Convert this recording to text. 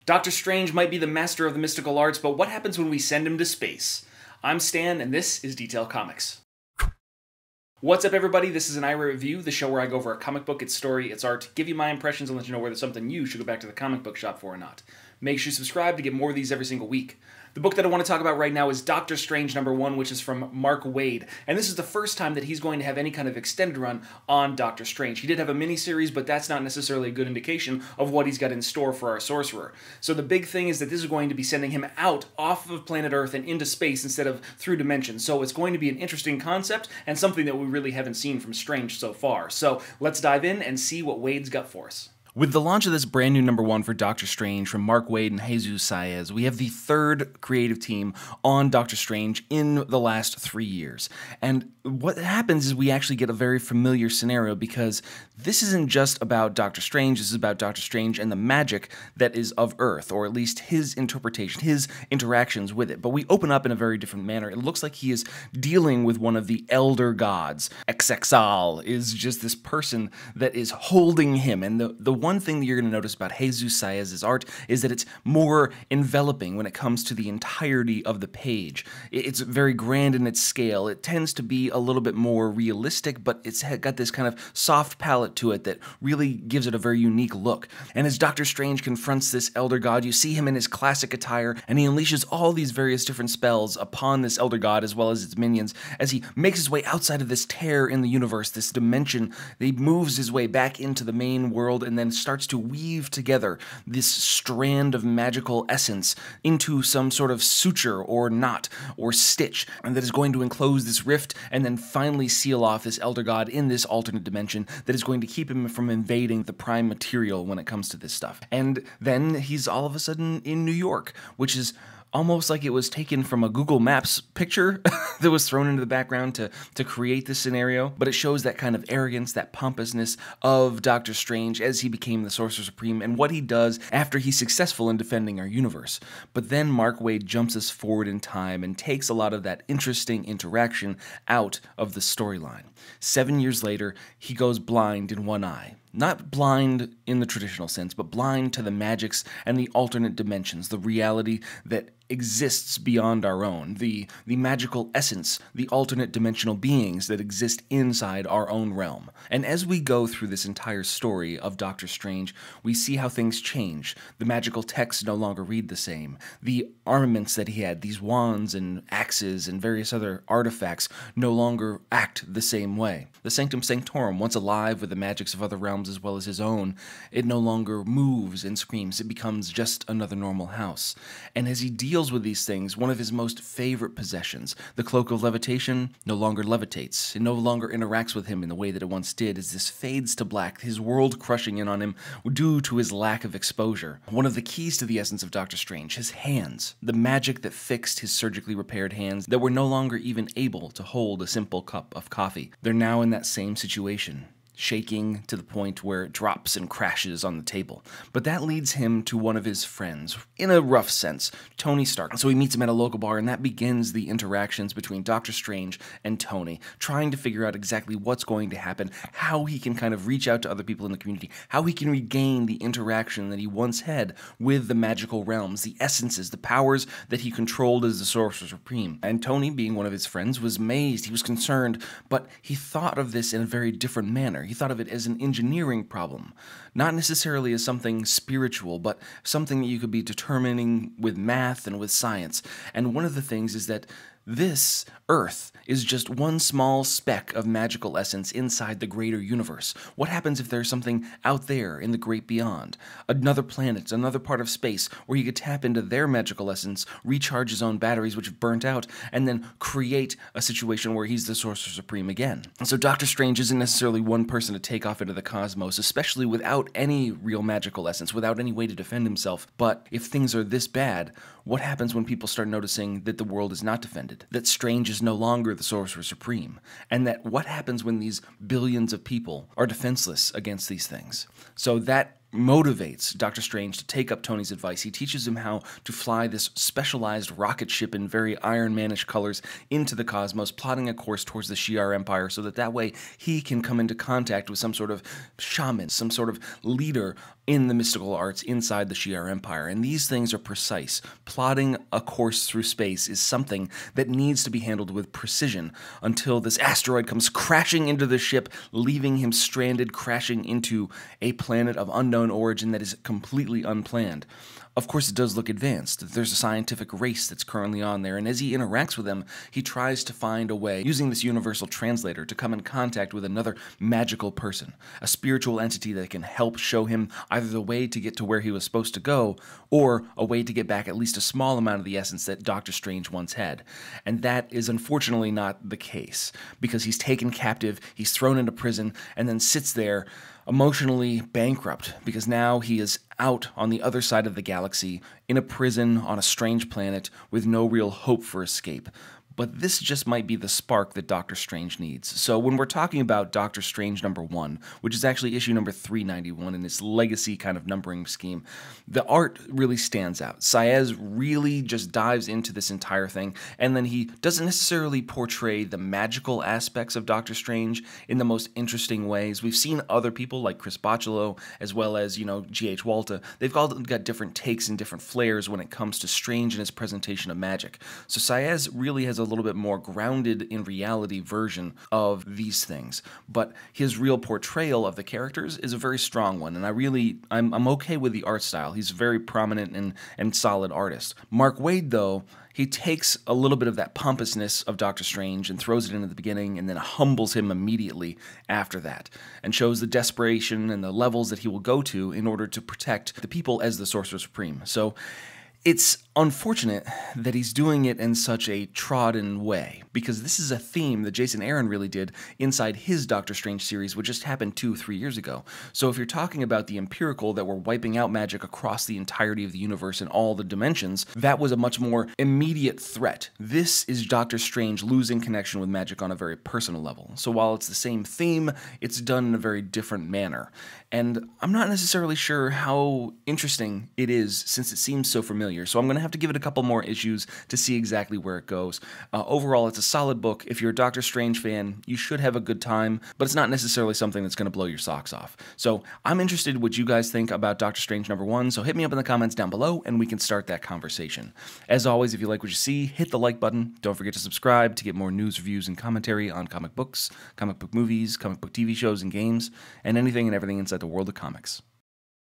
Doctor Strange might be the master of the mystical arts, but what happens when we send him to space? I'm Stan, and this is Detail Comics. What's up, everybody? This is an IRA Review, the show where I go over a comic book, its story, its art, give you my impressions, and let you know whether something you should go back to the comic book shop for or not. Make sure you subscribe to get more of these every single week. The book that I want to talk about right now is Doctor Strange #1, which is from Mark Waid, and this is the first time that he's going to have any kind of extended run on Doctor Strange. He did have a miniseries, but that's not necessarily a good indication of what he's got in store for our Sorcerer. So the big thing is that this is going to be sending him out off of planet Earth and into space instead of through dimensions. So it's going to be an interesting concept and something that we really haven't seen from Strange so far. So let's dive in and see what Waid's got for us. With the launch of this brand new #1 for Doctor Strange from Mark Waid and Jesus Saez, we have the third creative team on Doctor Strange in the last 3 years. And what happens is we actually get a very familiar scenario because this isn't just about Doctor Strange, this is about Doctor Strange and the magic that is of Earth, or at least his interpretation, his interactions with it. But we open up in a very different manner. It looks like he is dealing with one of the elder gods. Xxal is just this person that is holding him, and the one thing that you're going to notice about Jesus Saez's art is that it's more enveloping when it comes to the entirety of the page. It's very grand in its scale. It tends to be a little bit more realistic, but it's got this kind of soft palette to it that really gives it a very unique look. And as Doctor Strange confronts this elder god, you see him in his classic attire, and he unleashes all these various different spells upon this elder god as well as its minions as he makes his way outside of this tear in the universe, this dimension. He moves his way back into the main world and then starts to weave together this strand of magical essence into some sort of suture or knot or stitch, and that is going to enclose this rift and then finally seal off this elder god in this alternate dimension that is going to keep him from invading the prime material when it comes to this stuff. And then he's all of a sudden in New York, which is almost like it was taken from a Google Maps picture that was thrown into the background to create this scenario. But it shows that kind of arrogance, that pompousness of Doctor Strange as he became the Sorcerer Supreme and what he does after he's successful in defending our universe. But then Mark Waid jumps us forward in time and takes a lot of that interesting interaction out of the storyline. 7 years later, he goes blind in one eye. Not blind in the traditional sense, but blind to the magics and the alternate dimensions, the reality that exists beyond our own, the magical essence, the alternate dimensional beings that exist inside our own realm. And as we go through this entire story of Doctor Strange, we see how things change. The magical texts no longer read the same. The armaments that he had, these wands and axes and various other artifacts, no longer act the same way. The Sanctum Sanctorum, once alive with the magics of other realms as well as his own, it no longer moves and screams. It becomes just another normal house. And as he deals with these things, one of his most favorite possessions, the Cloak of Levitation, no longer levitates. It no longer interacts with him in the way that it once did, as this fades to black, his world crushing in on him due to his lack of exposure. One of the keys to the essence of Doctor Strange, his hands, the magic that fixed his surgically repaired hands that were no longer even able to hold a simple cup of coffee. They're now in that same situation, shaking to the point where it drops and crashes on the table. But that leads him to one of his friends, in a rough sense, Tony Stark. So he meets him at a local bar, and that begins the interactions between Doctor Strange and Tony, trying to figure out exactly what's going to happen, how he can kind of reach out to other people in the community, how he can regain the interaction that he once had with the magical realms, the essences, the powers that he controlled as the Sorcerer Supreme. And Tony, being one of his friends, was amazed, he was concerned, but he thought of this in a very different manner. He thought of it as an engineering problem, not necessarily as something spiritual, but something that you could be determining with math and with science. And one of the things is that this Earth is just one small speck of magical essence inside the greater universe. What happens if there's something out there in the great beyond? Another planet, another part of space, where he could tap into their magical essence, recharge his own batteries which have burnt out, and then create a situation where he's the Sorcerer Supreme again. And so Doctor Strange isn't necessarily one person to take off into the cosmos, especially without any real magical essence, without any way to defend himself. But if things are this bad, what happens when people start noticing that the world is not defended, that Strange is no longer the Sorcerer Supreme, and that what happens when these billions of people are defenseless against these things? So that motivates Doctor Strange to take up Tony's advice. He teaches him how to fly this specialized rocket ship in very Iron Man-ish colors into the cosmos, plotting a course towards the Shi'ar Empire so that way he can come into contact with some sort of shaman, some sort of leader in the mystical arts inside the Shi'ar Empire. And these things are precise. Plotting a course through space is something that needs to be handled with precision until this asteroid comes crashing into the ship, leaving him stranded, crashing into a planet of unknown origin that is completely unplanned. Of course, it does look advanced. There's a scientific race that's currently on there, and as he interacts with them, he tries to find a way, using this universal translator, to come in contact with another magical person, a spiritual entity that can help show him either the way to get to where he was supposed to go, or a way to get back at least a small amount of the essence that Doctor Strange once had. And that is unfortunately not the case, because he's taken captive, he's thrown into prison, and then sits there emotionally bankrupt, because now he is out on the other side of the galaxy, in a prison on a strange planet with no real hope for escape. But this just might be the spark that Doctor Strange needs. So when we're talking about Doctor Strange #1, which is actually issue number 391 in its legacy kind of numbering scheme, the art really stands out. Saez really just dives into this entire thing, and then he doesn't necessarily portray the magical aspects of Doctor Strange in the most interesting ways. We've seen other people like Chris Bachalo, as well as, G.H. Walta. They've all got different takes and different flares when it comes to Strange and his presentation of magic. So Saez really has a little bit more grounded in reality version of these things, but his real portrayal of the characters is a very strong one, and I'm okay with the art style. He's a very prominent and solid artist. Mark Waid, though, he takes a little bit of that pompousness of Doctor Strange and throws it in at the beginning and then humbles him immediately after that, and shows the desperation and the levels that he will go to in order to protect the people as the Sorcerer Supreme. So it's unfortunate that he's doing it in such a trodden way, because this is a theme that Jason Aaron really did inside his Doctor Strange series, which just happened 2-3 years ago. So if you're talking about the empirical that we're wiping out magic across the entirety of the universe and all the dimensions, that was a much more immediate threat. This is Doctor Strange losing connection with magic on a very personal level. So while it's the same theme, it's done in a very different manner. And I'm not necessarily sure how interesting it is, since it seems so familiar. So I'm going to have to give it a couple more issues to see exactly where it goes. Overall, it's a solid book. If you're a Doctor Strange fan, you should have a good time, but it's not necessarily something that's going to blow your socks off. So I'm interested in what you guys think about Doctor Strange #1, so hit me up in the comments down below and we can start that conversation. As always, if you like what you see, hit the like button. Don't forget to subscribe to get more news, reviews, and commentary on comic books, comic book movies, comic book TV shows and games, and anything and everything inside the world of comics.